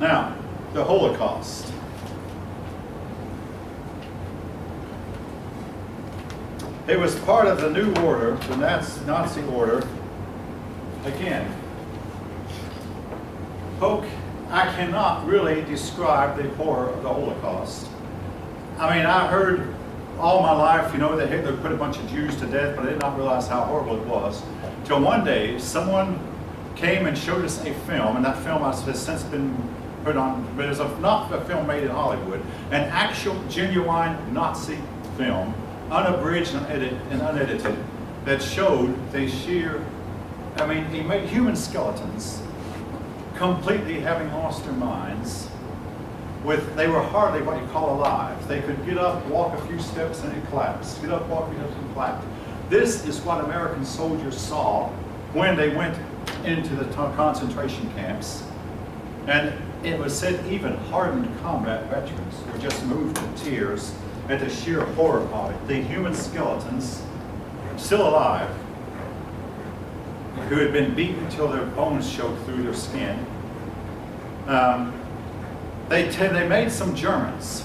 Now, the Holocaust. It was part of the New Order, the Nazi order. Again, Polk, I cannot really describe the horror of the Holocaust. I mean, I heard all my life, you know, that Hitler put a bunch of Jews to death, but I did not realize how horrible it was. Till one day, someone came and showed us a film, and that film has since been put on, but it's not a film made in Hollywood, an actual, genuine Nazi film, unabridged and unedited, that showed the sheer, I mean, he made human skeletons completely having lost their minds. They were hardly what you call alive. They could get up, walk a few steps, and it collapsed. Get up, walk a few steps, and collapsed. This is what American soldiers saw when they went into the concentration camps. And it was said even hardened combat veterans were just moved to tears at the sheer horror of it. The human skeletons, still alive, who had been beaten until their bones showed through their skin. They made some Germans.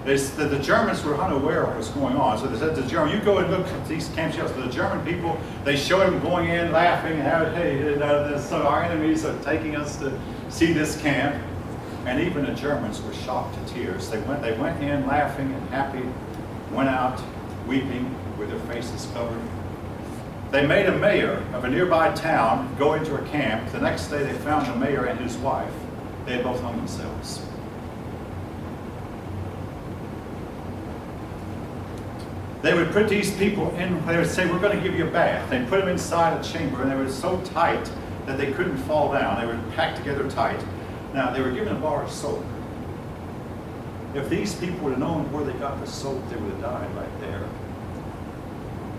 The Germans were unaware of what was going on. So they said to the German, you go and look at these camps. So the German people, they showed them going in, laughing, and how, hey, so our enemies are taking us to see this camp. And even the Germans were shocked to tears. They went in laughing and happy, went out weeping with their faces covered. They made a mayor of a nearby town go into a camp. The next day they found the mayor and his wife. They had both hung themselves. They would put these people in, they would say, we're going to give you a bath. They'd put them inside a chamber, and they were so tight that they couldn't fall down. They were packed together tight. Now, they were given a bar of soap. If these people would have known where they got the soap, they would have died right there.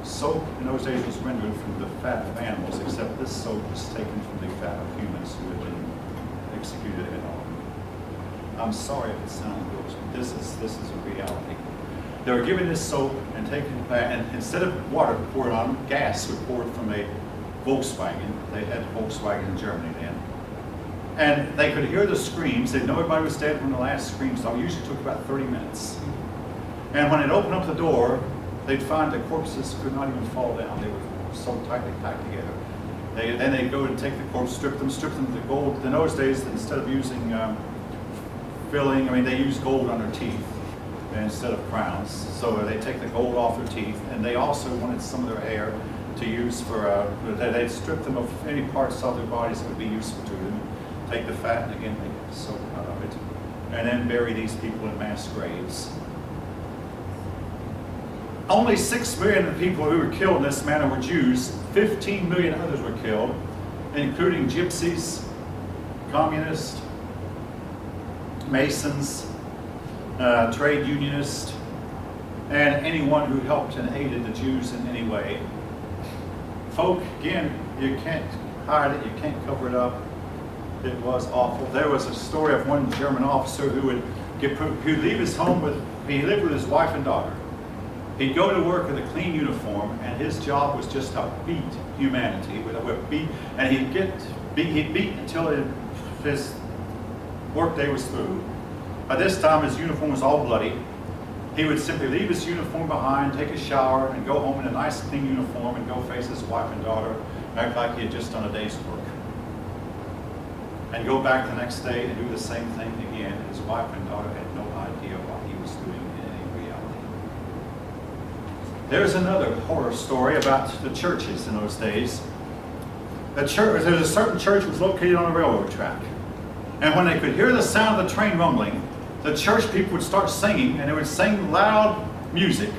Soap in those days was rendered from the fat of animals, except this soap was taken from the fat of humans who had been executed at all. I'm sorry if it sounds gross, but this is a reality. They were given this soap and taken it back, and instead of water poured on them, gas was poured from a Volkswagen. They had Volkswagen in Germany then. And they could hear the screams. They'd know everybody was dead when the last scream stopped. It usually took about 30 minutes. And when it opened up the door, they'd find the corpses could not even fall down. They were so tightly packed together. Then they'd go and take the corpse, strip them of the gold. In those days, instead of using filling, I mean, they used gold on their teeth instead of crowns. So they take the gold off their teeth, and they also wanted some of their hair to use for, they'd strip them of any parts of their bodies that would be useful to them. Take the fat, and again, make soap out of it. And then bury these people in mass graves. Only 6 million of the people who were killed in this manner were Jews. 15 million others were killed, including gypsies, communists, Masons, trade unionists, and anyone who helped and aided the Jews in any way. Folk, again, you can't hide it, you can't cover it up. It was awful. There was a story of one German officer who would leave his home he lived with his wife and daughter. He'd go to work with a clean uniform, and his job was just to beat humanity with a whip. And he'd beat until his workday was through. By this time, his uniform was all bloody. He would simply leave his uniform behind, take a shower, and go home in a nice clean uniform and go face his wife and daughter, act like he had just done a day's work. And go back the next day and do the same thing again. His wife and daughter had no idea what he was doing in any reality. There's another horror story about the churches in those days. There's a certain church that was located on a railroad track. And when they could hear the sound of the train rumbling, the church people would start singing, and they would sing loud music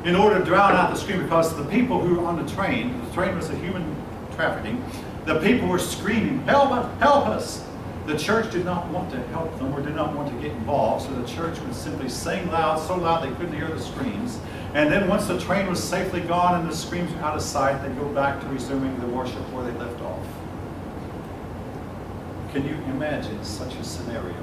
in order to drown out the scream, because the people who were on the train was a human trafficking, the people were screaming, help us, help us. The church did not want to help them or did not want to get involved, so the church would simply sing loud, so loud they couldn't hear the screams. And then once the train was safely gone and the screams were out of sight, they'd go back to resuming the worship where they left off. Can you imagine such a scenario?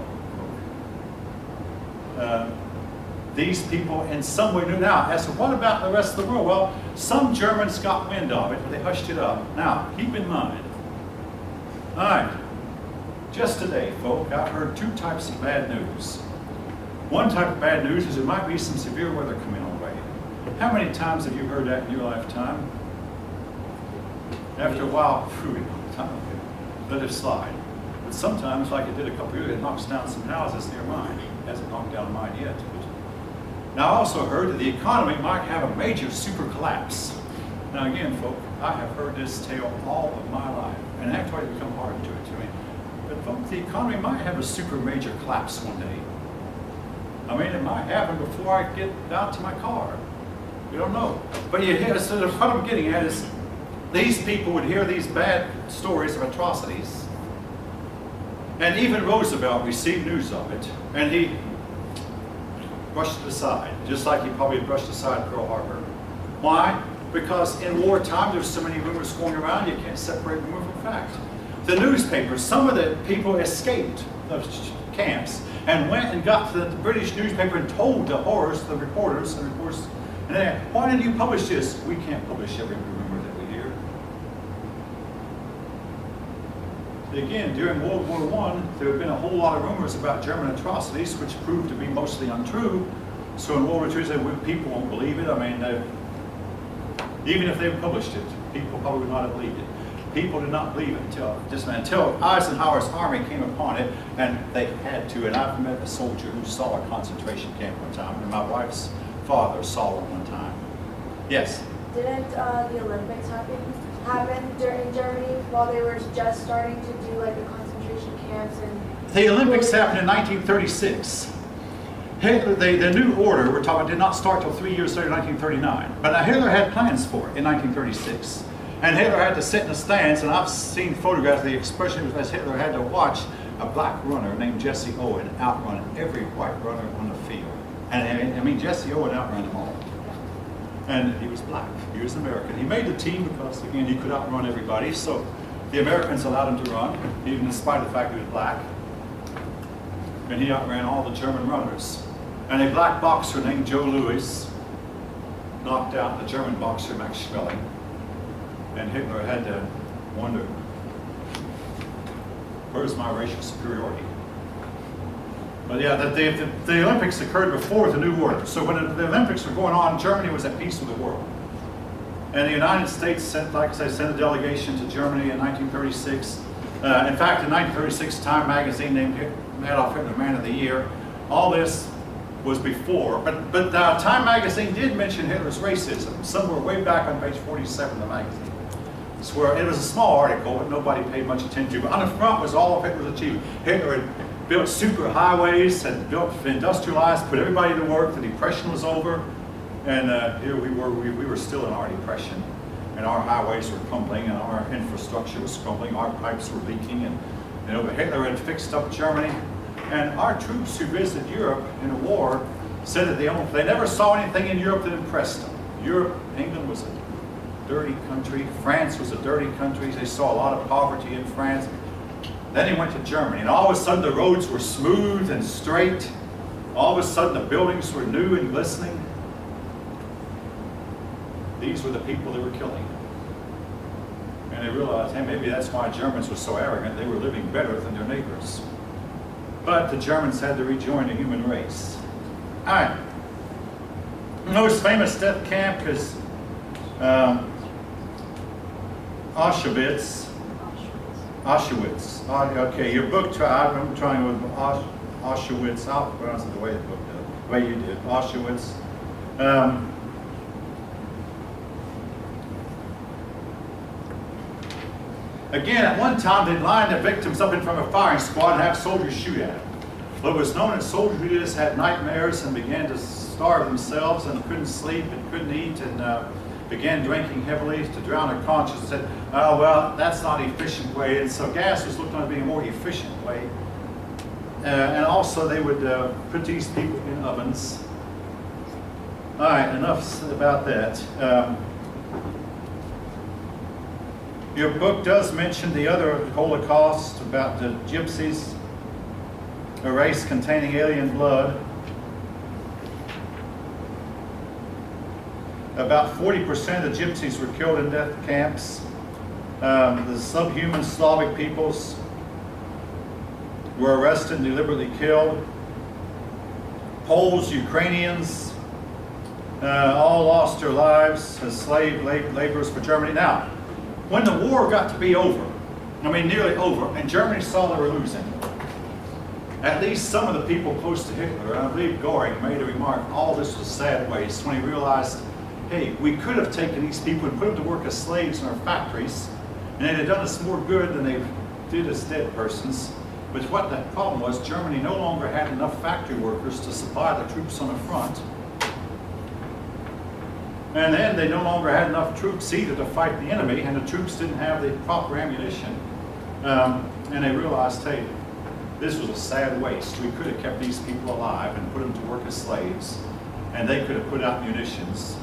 These people in some way knew. Now, as to what about the rest of the world? Well, some Germans got wind of it, but they hushed it up. Now, keep in mind, all right, Just today, folk, I've heard two types of bad news. One type of bad news is there might be some severe weather coming our way. How many times have you heard that in your lifetime? After a while, phew, let it slide. But sometimes, like it did a couple years ago, it knocks down some houses near mine. It hasn't knocked down mine yet. Now, I also heard that the economy might have a major super collapse. Now, again, folk, I have heard this tale all of my life, and it actually become hard to it to me. But, folk, the economy might have a super major collapse one day. I mean, it might happen before I get down to my car. You don't know. But you hear, so what I'm getting at is, these people would hear these bad stories of atrocities. And even Roosevelt received news of it, and he brushed it aside, just like he probably brushed aside Pearl Harbor. Why? Because in wartime, there's so many rumors going around, you can't separate rumor from fact. The newspapers, some of the people escaped those camps and went and got to the British newspaper and told the horrors, the reporters, and of course, and they, why didn't you publish this? We can't publish every rumor that we hear. Again, during World War I, there had been a whole lot of rumors about German atrocities, which proved to be mostly untrue. So in World War II, people won't believe it. I mean, even if they published it, people probably would not have believed it. People did not believe it until Eisenhower's army came upon it, and they had to. And I've met a soldier who saw a concentration camp one time, and my wife's father saw one time. Yes? Didn't the Olympics happen during Germany while they were just starting to do like the concentration camps and? The Olympics happened in 1936. Hitler, the New Order, we're talking, did not start till 3 years later, 1939. But now Hitler had plans for it in 1936. And Hitler had to sit in the stands, and I've seen photographs of the expression as Hitler had to watch a black runner named Jesse Owen outrun every white runner on the field. And I mean, Jesse Owen outran them all. And he was black, he was American. He made the team because, again, he could outrun everybody, so the Americans allowed him to run, even in spite of the fact he was black. And he outran all the German runners. And a black boxer named Joe Louis knocked out the German boxer Max Schmeling. And Hitler had to wonder, where's my racial superiority? But yeah, the Olympics occurred before the New Order. So when the Olympics were going on, Germany was at peace with the world. And the United States sent, like I said, sent a delegation to Germany in 1936. In fact, in 1936, Time magazine named Adolf Hitler Man of the Year. All this was before, but Time magazine did mention Hitler's racism somewhere way back on page 47 of the magazine. It's where it was a small article, but nobody paid much attention to. But on the front was all of Hitler's achievement. Hitler had built super highways, had built, industrialized, put everybody to work. The Depression was over, and here we were still in our Depression, and our highways were crumbling, and our infrastructure was crumbling. Our pipes were leaking, and but Hitler had fixed up Germany. And our troops who visited Europe in a war said that they never saw anything in Europe that impressed them. Europe, England was a dirty country. France was a dirty country. They saw a lot of poverty in France. Then he went to Germany, and all of a sudden the roads were smooth and straight. All of a sudden the buildings were new and glistening. These were the people they were killing. And they realized, hey, maybe that's why Germans were so arrogant. They were living better than their neighbors. But the Germans had to rejoin the human race. All right. The most famous death camp is Auschwitz. Okay, your book, I'm trying with Auschwitz. I'll pronounce it the way the book did, the way you did. Auschwitz. Again, at one time, they'd line the victims up in front of a firing squad and have soldiers shoot at them. But it was known that soldiers who just had nightmares and began to starve themselves and couldn't sleep and couldn't eat and began drinking heavily to drown their conscience and said, oh, well, that's not an efficient way. And so gas was looked on as being a more efficient way. And also, they would put these people in ovens. All right, enough about that. Your book does mention the other Holocaust about the Gypsies, a race containing alien blood. About 40% of the Gypsies were killed in death camps. The subhuman Slavic peoples were arrested and deliberately killed. Poles, Ukrainians, all lost their lives as slave laborers for Germany. Now, when the war got to be over, I mean nearly over, and Germany saw they were losing, at least some of the people close to Hitler, and I believe Göring, made a remark, all this was sad waste, when he realized, hey, we could have taken these people and put them to work as slaves in our factories, and it had done us more good than they did as dead persons. But what the problem was, Germany no longer had enough factory workers to supply the troops on the front. And then they no longer had enough troops either to fight the enemy, and the troops didn't have the proper ammunition. And they realized, hey, this was a sad waste. We could have kept these people alive and put them to work as slaves, and they could have put out munitions.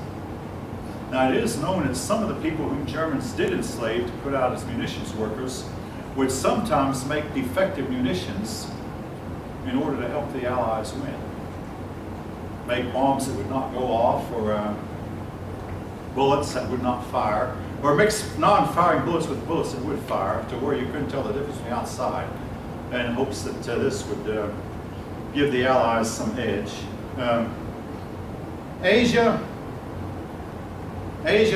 Now it is known that some of the people whom Germans did enslave to put out as munitions workers would sometimes make defective munitions in order to help the Allies win. Make bombs that would not go off, or bullets that would not fire, or mix non-firing bullets with bullets that would fire to where you couldn't tell the difference from the outside, in hopes that this would give the Allies some edge. Asia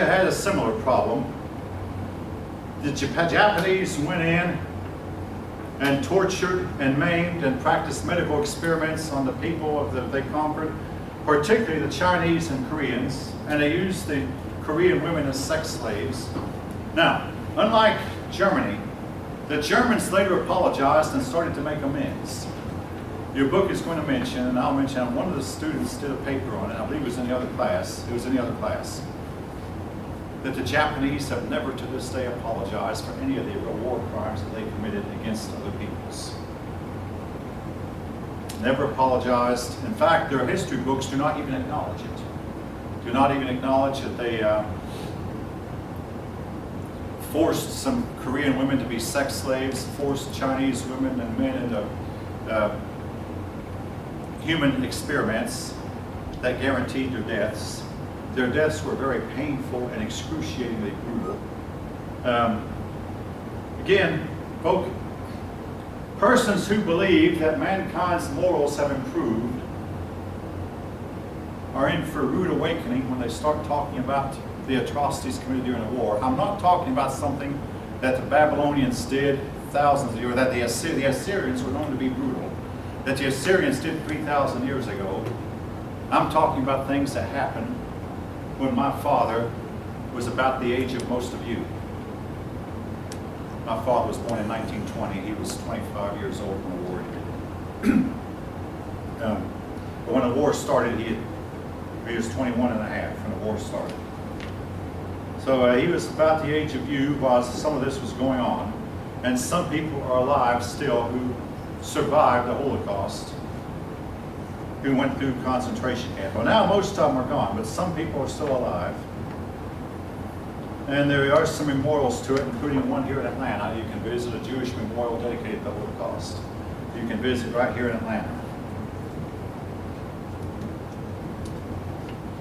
had a similar problem. The Japanese went in and tortured and maimed and practiced medical experiments on the people that they conquered, particularly the Chinese and Koreans, and they used the Korean women as sex slaves. Now, unlike Germany, the Germans later apologized and started to make amends. Your book is going to mention, and I'll mention, one of the students did a paper on it, I believe it was in the other class, that the Japanese have never to this day apologized for any of the war crimes that they committed against other peoples. Never apologized. In fact, their history books do not even acknowledge it. Do not even acknowledge that they forced some Korean women to be sex slaves, forced Chinese women and men into human experiments that guaranteed their deaths. Their deaths were very painful and excruciatingly brutal. Again, folks, persons who believe that mankind's morals have improved are in for a rude awakening when they start talking about the atrocities committed during the war. I'm not talking about something that the Babylonians did thousands of years, or that the Assyrians were known to be brutal, that the Assyrians did 3,000 years ago. I'm talking about things that happened when my father was about the age of most of you. My father was born in 1920. He was 25 years old when the war ended. But when the war started, he was 21 and a half when the war started. So he was about the age of you while some of this was going on. And some people are alive still who survived the Holocaust, who went through concentration camp. Well, now most of them are gone, but some people are still alive. And there are some memorials to it, including one here in Atlanta. You can visit a Jewish memorial dedicated to the Holocaust. You can visit right here in Atlanta.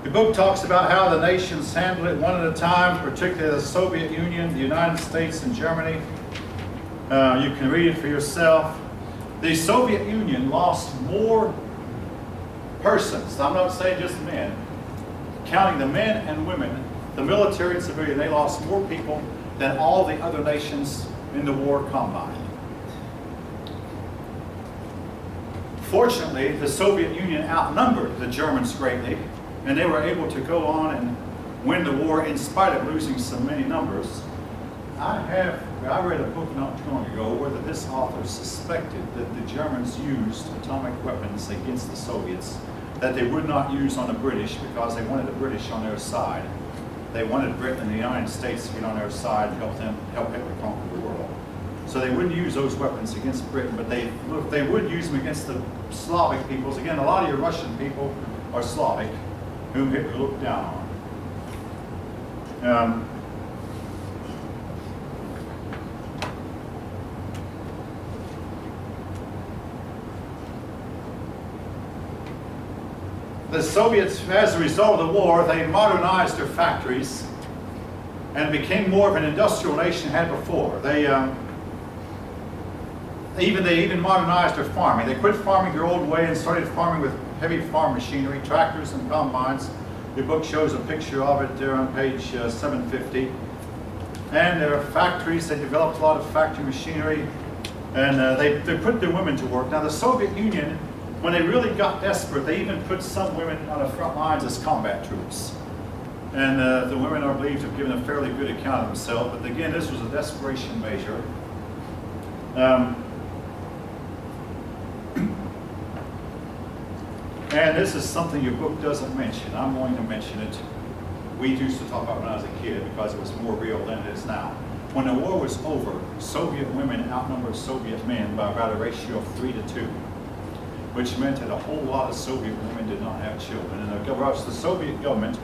The book talks about how the nations handled it one at a time, particularly the Soviet Union, the United States, and Germany. You can read it for yourself. The Soviet Union lost more persons, I'm not saying just men, counting the men and women, the military and civilian, they lost more people than all the other nations in the war combined. Fortunately, the Soviet Union outnumbered the Germans greatly, and they were able to go on and win the war in spite of losing so many numbers. I read a book not too long ago where this author suspected that the Germans used atomic weapons against the Soviets that they would not use on the British because they wanted the British on their side. They wanted Britain and the United States to get on their side and help Hitler conquer the world. So they wouldn't use those weapons against Britain, but they would use them against the Slavic peoples. Again, a lot of your Russian people are Slavic, whom Hitler looked down on. The Soviets, as a result of the war, they modernized their factories and became more of an industrial nation than had before. They They even modernized their farming. They quit farming their old way and started farming with heavy farm machinery, tractors and combines. The book shows a picture of it there on page 750. And there are factories. They developed a lot of factory machinery, and they put the women to work. Now the Soviet Union, when they really got desperate, they even put some women on the front lines as combat troops. And the women are believed to have given a fairly good account of themselves. But again, this was a desperation measure. And this is something your book doesn't mention. I'm going to mention it. We used to talk about it when I was a kid because it was more real than it is now. When the war was over, Soviet women outnumbered Soviet men by about a ratio of 3 to 2, which meant that a whole lot of Soviet women did not have children. And the Soviet government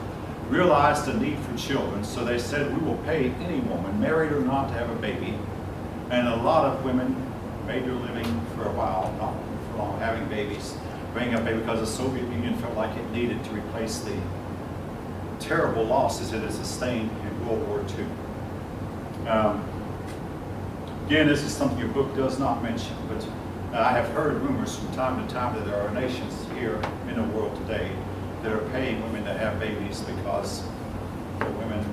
realized the need for children, so they said, we will pay any woman, married or not, to have a baby. And a lot of women made their living for a while, not for long, having babies, bringing up babies, because the Soviet Union felt like it needed to replace the terrible losses it had sustained in World War II. Again, this is something your book does not mention, but I have heard rumors from time to time that there are nations here in the world today that are paying women to have babies because the women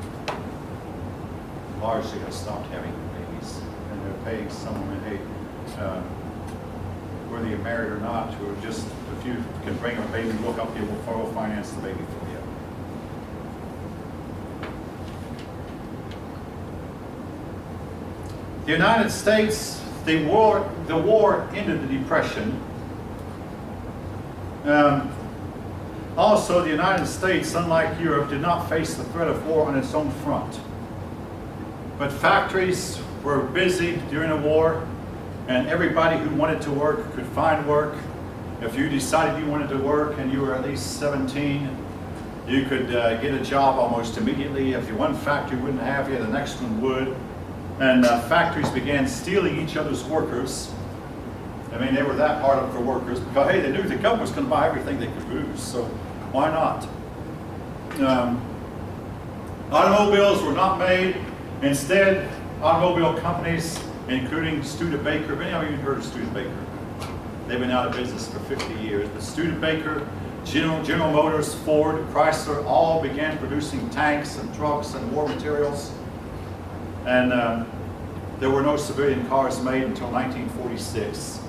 largely have stopped having babies. And they're paying some women, hey, whether you're married or not, who are just, if you can bring a baby, look up here, we'll finance the baby for you. The United States, the war ended the Depression. Also, the United States, unlike Europe, did not face the threat of war on its own front. But factories were busy during the war, and everybody who wanted to work could find work. If you decided you wanted to work and you were at least 17, you could get a job almost immediately. If one factory wouldn't have you, the next one would. And factories began stealing each other's workers. I mean, they were that hard up for workers because, hey, they knew the government was going to buy everything they could produce, so why not? Automobiles were not made. Instead, automobile companies, including Studebaker, have any of you heard of Studebaker? They've been out of business for 50 years. But Studebaker, General Motors, Ford, Chrysler, all began producing tanks and trucks and war materials. And there were no civilian cars made until 1946.